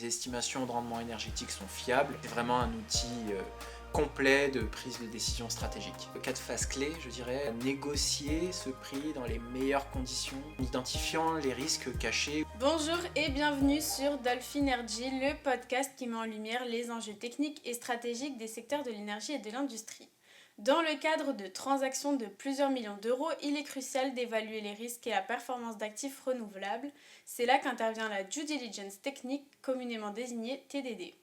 les estimations de rendement énergétique sont fiables. C'est vraiment un outil complet de prise de décision stratégique. 4 phases clés, je dirais, négocier ce prix dans les meilleures conditions, en identifiant les risques cachés. Bonjour et bienvenue sur Dolphinergy, le podcast qui met en lumière les enjeux techniques et stratégiques des secteurs de l'énergie et de l'industrie. Dans le cadre de transactions de plusieurs millions d'euros, il est crucial d'évaluer les risques et la performance d'actifs renouvelables. C'est là qu'intervient la due diligence technique, communément désignée TDD.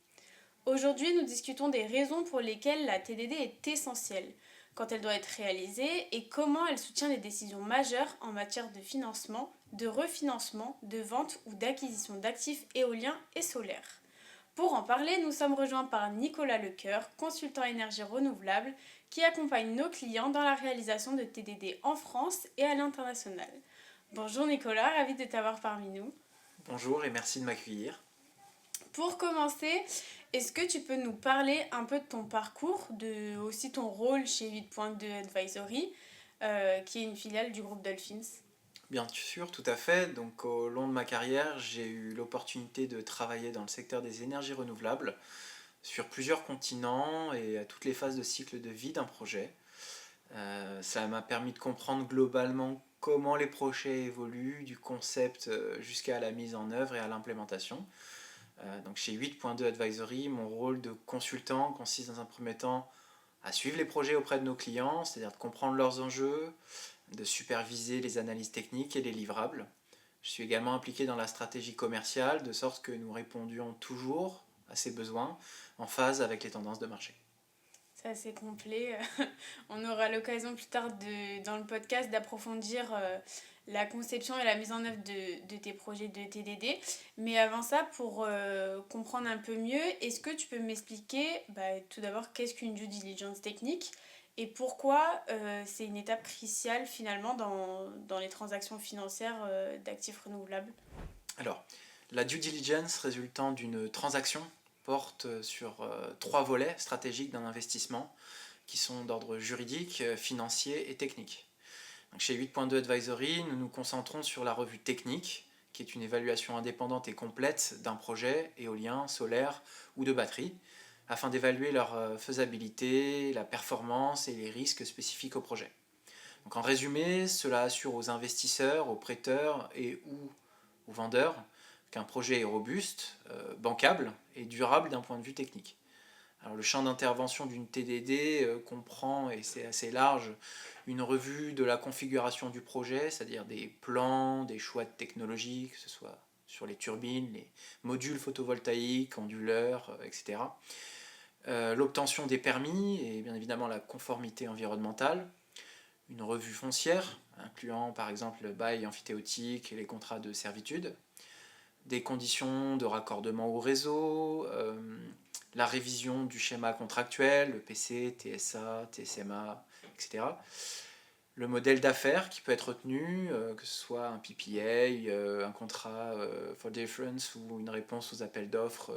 Aujourd'hui, nous discutons des raisons pour lesquelles la TDD est essentielle, quand elle doit être réalisée et comment elle soutient les décisions majeures en matière de financement, de refinancement, de vente ou d'acquisition d'actifs éoliens et solaires. Pour en parler, nous sommes rejoints par Nicolas Lecoeur, consultant énergie renouvelable, qui accompagne nos clients dans la réalisation de TDD en France et à l'international. Bonjour Nicolas, ravi de t'avoir parmi nous. Bonjour et merci de m'accueillir. Pour commencer, est-ce que tu peux nous parler un peu de ton parcours, de aussi ton rôle chez 8.2 Advisory, qui est une filiale du groupe Dolphins? Bien sûr, tout à fait. Donc, au long de ma carrière, j'ai eu l'opportunité de travailler dans le secteur des énergies renouvelables sur plusieurs continents et à toutes les phases de cycle de vie d'un projet. Ça m'a permis de comprendre globalement comment les projets évoluent, du concept jusqu'à la mise en œuvre et à l'implémentation. Donc chez 8.2 Advisory, mon rôle de consultant consiste dans un premier temps à suivre les projets auprès de nos clients, c'est-à-dire de comprendre leurs enjeux, de superviser les analyses techniques et les livrables. Je suis également impliqué dans la stratégie commerciale, de sorte que nous répondions toujours à ces besoins en phase avec les tendances de marché. C'est assez complet. On aura l'occasion plus tard dans le podcast d'approfondir la conception et la mise en œuvre de tes projets de TDD. Mais avant ça, pour comprendre un peu mieux, est-ce que tu peux m'expliquer tout d'abord qu'est-ce qu'une due diligence technique et pourquoi c'est une étape cruciale finalement dans les transactions financières d'actifs renouvelables? Alors, la due diligence résultant d'une transaction porte sur 3 volets stratégiques d'un investissement qui sont d'ordre juridique, financier et technique. Donc chez 8.2 Advisory, nous nous concentrons sur la revue technique, qui est une évaluation indépendante et complète d'un projet éolien, solaire ou de batterie, afin d'évaluer leur faisabilité, la performance et les risques spécifiques au projet. Donc en résumé, cela assure aux investisseurs, aux prêteurs et ou aux vendeurs qu'un projet est robuste, bancable et durable d'un point de vue technique. Alors, le champ d'intervention d'une TDD comprend, et c'est assez large, une revue de la configuration du projet, c'est-à-dire des plans, des choix de technologie, que ce soit sur les turbines, les modules photovoltaïques, onduleurs, etc. L'obtention des permis et bien évidemment la conformité environnementale, une revue foncière, incluant par exemple le bail emphytéotique et les contrats de servitude, des conditions de raccordement au réseau, la révision du schéma contractuel, le PC, TSA, TSMA, etc. Le modèle d'affaires qui peut être retenu, que ce soit un PPA, un contrat for difference ou une réponse aux appels d'offres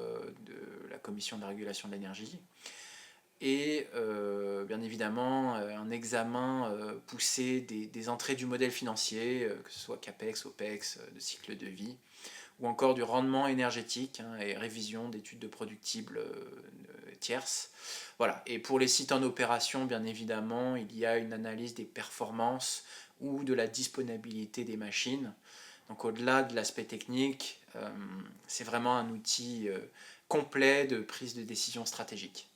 de la Commission de la régulation de l'énergie. Et bien évidemment un examen poussé des entrées du modèle financier, que ce soit CAPEX, OPEX, de cycle de vie, ou encore du rendement énergétique et révision d'études de productibles tierces. Voilà. Et pour les sites en opération, bien évidemment, il y a une analyse des performances ou de la disponibilité des machines. Donc au-delà de l'aspect technique, c'est vraiment un outil complet de prise de décision stratégique.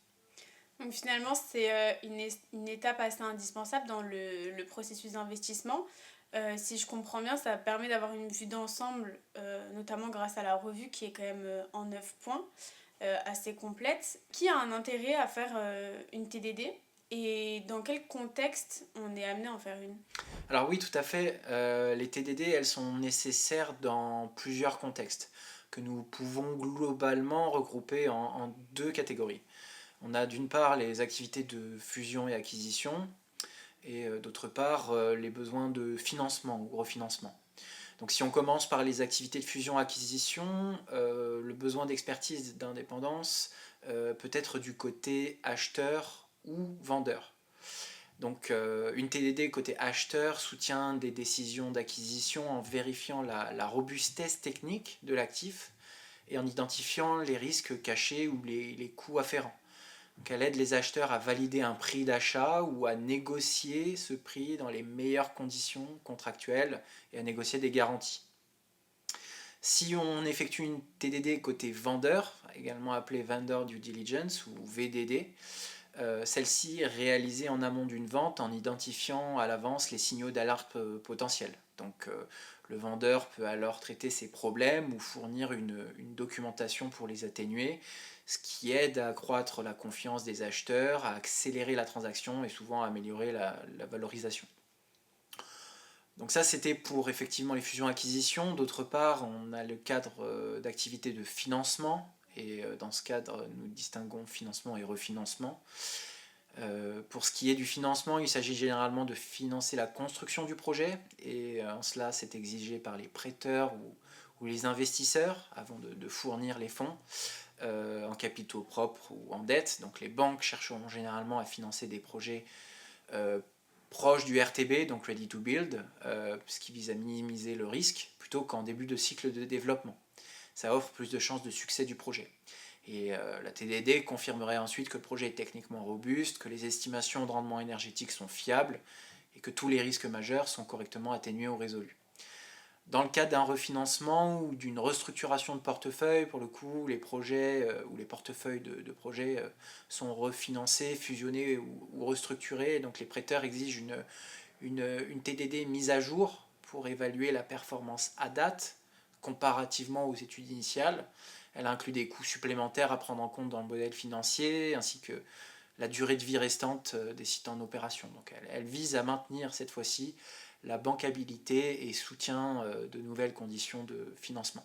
Donc finalement, c'est une étape assez indispensable dans le processus d'investissement. Si je comprends bien, ça permet d'avoir une vue d'ensemble, notamment grâce à la revue qui est quand même en 9 points, assez complète. Qui a un intérêt à faire une TDD et dans quel contexte on est amené à en faire une? Alors oui, tout à fait. Les TDD, elles sont nécessaires dans plusieurs contextes que nous pouvons globalement regrouper en 2 catégories. On a d'une part les activités de fusion et acquisition, et d'autre part les besoins de financement ou refinancement. Donc si on commence par les activités de fusion-acquisition, le besoin d'expertise d'indépendance peut être du côté acheteur ou vendeur. Donc une TDD côté acheteur soutient des décisions d'acquisition en vérifiant la robustesse technique de l'actif et en identifiant les risques cachés ou les coûts afférents. Donc elle aide les acheteurs à valider un prix d'achat ou à négocier ce prix dans les meilleures conditions contractuelles et à négocier des garanties. Si on effectue une TDD côté vendeur, également appelée Vendor Due Diligence ou VDD, celle-ci est réalisée en amont d'une vente en identifiant à l'avance les signaux d'alerte potentiels. Donc le vendeur peut alors traiter ses problèmes ou fournir une documentation pour les atténuer, ce qui aide à accroître la confiance des acheteurs, à accélérer la transaction et souvent à améliorer la valorisation. Donc ça, c'était pour effectivement les fusions-acquisitions. D'autre part, on a le cadre d'activité de financement. Et dans ce cadre, nous distinguons financement et refinancement. Pour ce qui est du financement, il s'agit généralement de financer la construction du projet. Et en cela, c'est exigé par les prêteurs ou les investisseurs avant de fournir les fonds en capitaux propres ou en dette. Donc les banques chercheront généralement à financer des projets proche du RTB, donc Ready to Build, ce qui vise à minimiser le risque, plutôt qu'en début de cycle de développement. Ça offre plus de chances de succès du projet. Et la TDD confirmerait ensuite que le projet est techniquement robuste, que les estimations de rendement énergétique sont fiables et que tous les risques majeurs sont correctement atténués ou résolus. Dans le cadre d'un refinancement ou d'une restructuration de portefeuille, pour le coup, les projets ou les portefeuilles de projets sont refinancés, fusionnés ou restructurés. Donc les prêteurs exigent une TDD mise à jour pour évaluer la performance à date comparativement aux études initiales. Elle inclut des coûts supplémentaires à prendre en compte dans le modèle financier, ainsi que la durée de vie restante des sites en opération. Donc elle vise à maintenir cette fois-ci la bancabilité et soutient de nouvelles conditions de financement.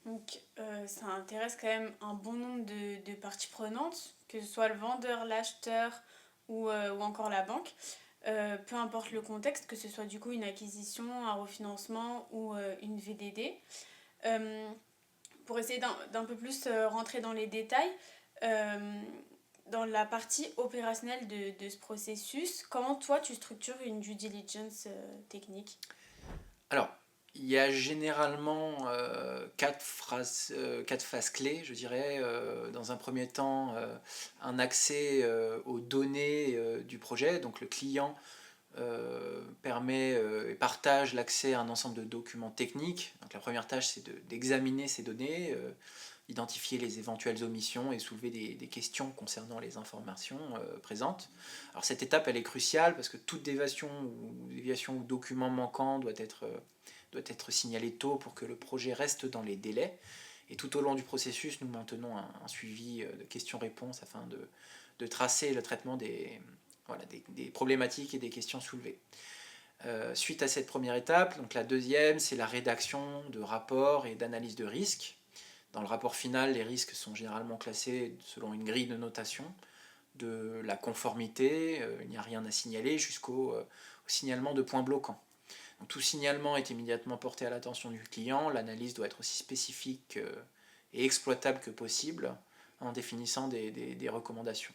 Donc ça intéresse quand même un bon nombre de parties prenantes, que ce soit le vendeur, l'acheteur ou encore la banque. Peu importe le contexte, que ce soit du coup une acquisition, un refinancement ou une VDD. Pour essayer d'un peu plus rentrer dans les détails, dans la partie opérationnelle de ce processus, comment toi tu structures une due diligence technique? Alors, il y a généralement quatre phases clés, je dirais. Dans un premier temps, un accès aux données du projet. Donc le client permet et partage l'accès à un ensemble de documents techniques. Donc la première tâche, c'est d'examiner ces données, identifier les éventuelles omissions et soulever des questions concernant les informations présentes. Alors cette étape, elle est cruciale parce que toute déviation ou document manquant doit être signalé tôt pour que le projet reste dans les délais. Et tout au long du processus, nous maintenons un suivi de questions-réponses afin de tracer le traitement des problématiques et des questions soulevées. Suite à cette première étape, donc la deuxième, c'est la rédaction de rapports et d'analyse de risques. Dans le rapport final, les risques sont généralement classés selon une grille de notation, de la conformité, il n'y a rien à signaler, jusqu'au signalement de points bloquants. Donc, tout signalement est immédiatement porté à l'attention du client, l'analyse doit être aussi spécifique et exploitable que possible en définissant des recommandations.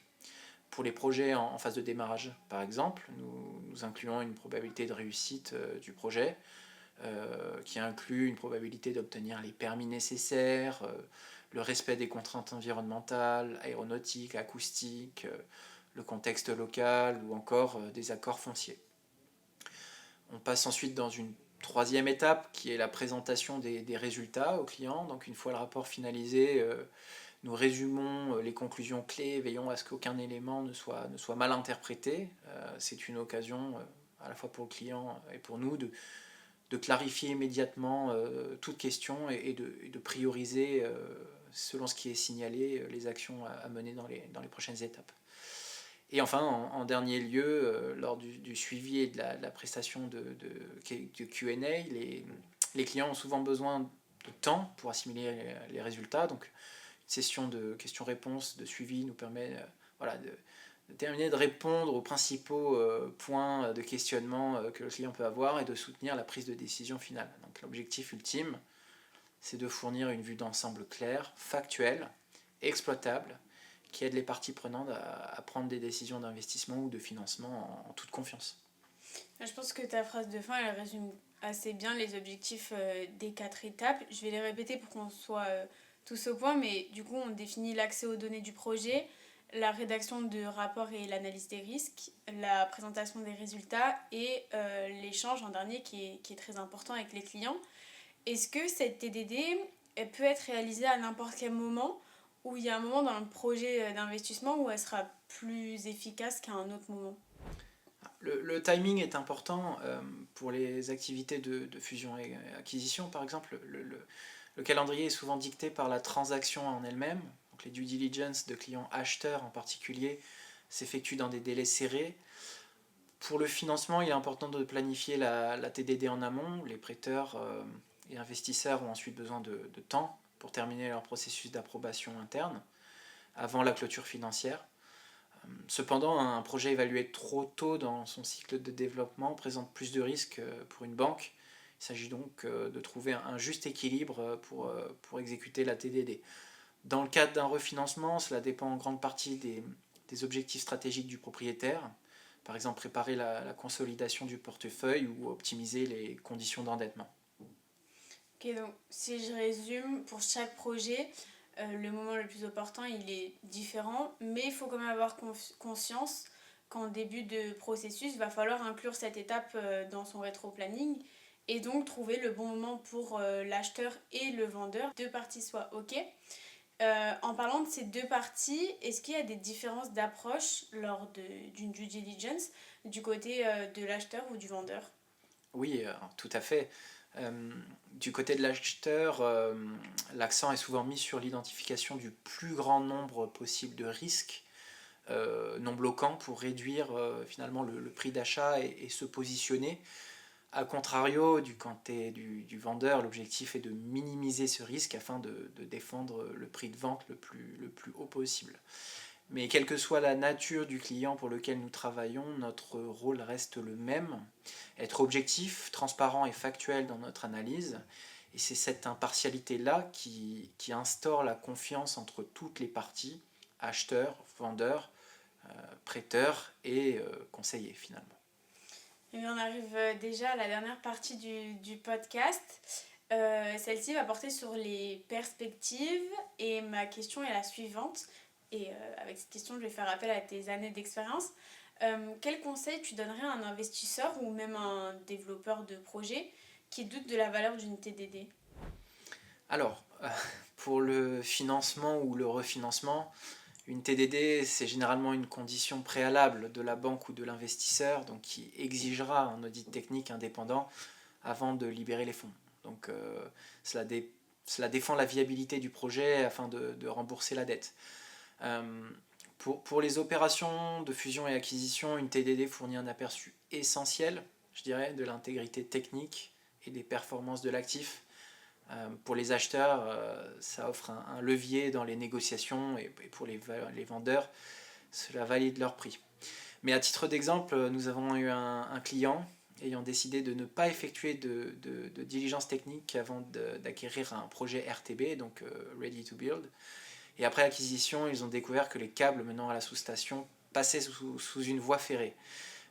Pour les projets en phase de démarrage, par exemple, nous incluons une probabilité de réussite du projet qui inclut une probabilité d'obtenir les permis nécessaires, le respect des contraintes environnementales, aéronautiques, acoustiques, le contexte local ou encore des accords fonciers. On passe ensuite dans une troisième étape qui est la présentation des résultats aux clients. Donc une fois le rapport finalisé, nous résumons les conclusions clés, veillons à ce qu'aucun élément ne soit mal interprété. C'est une occasion, à la fois pour le client et pour nous, de clarifier immédiatement toute question et de prioriser, selon ce qui est signalé, les actions à mener dans les prochaines étapes. Et enfin, en dernier lieu, lors du suivi et de la prestation de Q&A, les clients ont souvent besoin de temps pour assimiler les résultats. Donc, une session de questions-réponses, de suivi nous permet de terminer de répondre aux principaux points de questionnement que le client peut avoir et de soutenir la prise de décision finale. Donc, l'objectif ultime, c'est de fournir une vue d'ensemble claire, factuelle, exploitable, qui aide les parties prenantes à prendre des décisions d'investissement ou de financement en toute confiance. Je pense que ta phrase de fin, elle résume assez bien les objectifs des 4 étapes. Je vais les répéter pour qu'on soit tous au point, mais du coup, on définit l'accès aux données du projet, la rédaction de rapports et l'analyse des risques, la présentation des résultats et l'échange en dernier qui est très important avec les clients. Est-ce que cette TDD elle peut être réalisée à n'importe quel moment ou il y a un moment dans le projet d'investissement où elle sera plus efficace qu'à un autre moment? Le timing est important pour les activités de fusion et acquisition. Par exemple, le calendrier est souvent dicté par la transaction en elle-même. Donc les due diligence de clients acheteurs en particulier s'effectuent dans des délais serrés. Pour le financement, il est important de planifier la TDD en amont. Les prêteurs et investisseurs ont ensuite besoin de temps pour terminer leur processus d'approbation interne avant la clôture financière. Cependant, un projet évalué trop tôt dans son cycle de développement présente plus de risques pour une banque. Il s'agit donc de trouver un juste équilibre pour exécuter la TDD. Dans le cadre d'un refinancement, cela dépend en grande partie des objectifs stratégiques du propriétaire. Par exemple, préparer la consolidation du portefeuille ou optimiser les conditions d'endettement. Ok, donc si je résume, pour chaque projet, le moment le plus opportun, il est différent, mais il faut quand même avoir conscience qu'en début de processus, il va falloir inclure cette étape dans son rétro-planning et donc trouver le bon moment pour l'acheteur et le vendeur, deux parties soient OK. En parlant de ces deux parties, est-ce qu'il y a des différences d'approche lors d'une due diligence du côté de l'acheteur ou du vendeur? Oui, tout à fait. Du côté de l'acheteur, l'accent est souvent mis sur l'identification du plus grand nombre possible de risques non bloquants pour réduire finalement le prix d'achat et se positionner. A contrario, du côté du vendeur, l'objectif est de minimiser ce risque afin de défendre le prix de vente le plus haut possible. Mais quelle que soit la nature du client pour lequel nous travaillons, notre rôle reste le même, être objectif, transparent et factuel dans notre analyse. Et c'est cette impartialité-là qui instaure la confiance entre toutes les parties, acheteurs, vendeurs, prêteurs et conseillers finalement. Et bien, on arrive déjà à la dernière partie du podcast. Celle-ci va porter sur les perspectives et ma question est la suivante. Et avec cette question, je vais faire appel à tes années d'expérience. Quel conseil tu donnerais à un investisseur ou même un développeur de projet qui doute de la valeur d'une TDD? Alors, pour le financement ou le refinancement, une TDD, c'est généralement une condition préalable de la banque ou de l'investisseur, donc qui exigera un audit technique indépendant avant de libérer les fonds. Donc cela, cela défend la viabilité du projet afin de rembourser la dette. Euh, pour les opérations de fusion et acquisition, une TDD fournit un aperçu essentiel, je dirais, de l'intégrité technique et des performances de l'actif. Pour les acheteurs, ça offre un levier dans les négociations et pour les vendeurs, cela valide leur prix. Mais à titre d'exemple, nous avons eu un client ayant décidé de ne pas effectuer de diligence technique avant d'acquérir un projet RTB, donc Ready to Build. Et après l'acquisition, ils ont découvert que les câbles menant à la sous-station passaient sous une voie ferrée.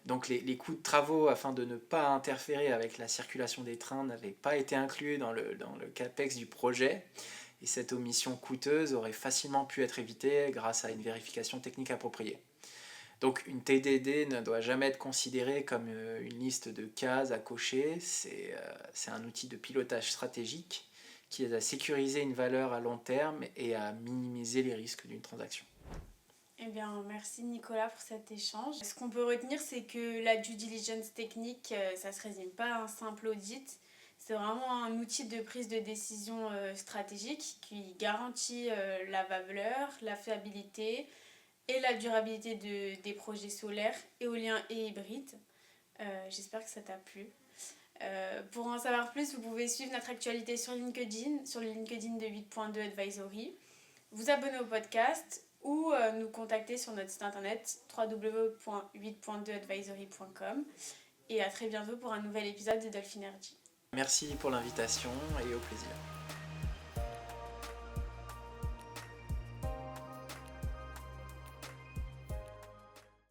Donc les coûts de travaux afin de ne pas interférer avec la circulation des trains n'avaient pas été inclus dans le capex du projet. Et cette omission coûteuse aurait facilement pu être évitée grâce à une vérification technique appropriée. Donc une TDD ne doit jamais être considérée comme une liste de cases à cocher, c'est un outil de pilotage stratégique qui aide à sécuriser une valeur à long terme et à minimiser les risques d'une transaction. Eh bien, merci Nicolas pour cet échange. Ce qu'on peut retenir, c'est que la due diligence technique, ça ne se résume pas à un simple audit. C'est vraiment un outil de prise de décision stratégique qui garantit la valeur, la fiabilité et la durabilité des projets solaires, éoliens et hybrides. J'espère que ça t'a plu. Pour en savoir plus, vous pouvez suivre notre actualité sur LinkedIn, sur le LinkedIn de 8.2 Advisory, vous abonner au podcast ou nous contacter sur notre site internet www.8.2advisory.com. Et à très bientôt pour un nouvel épisode de Dolphin Energy. Merci pour l'invitation et au plaisir.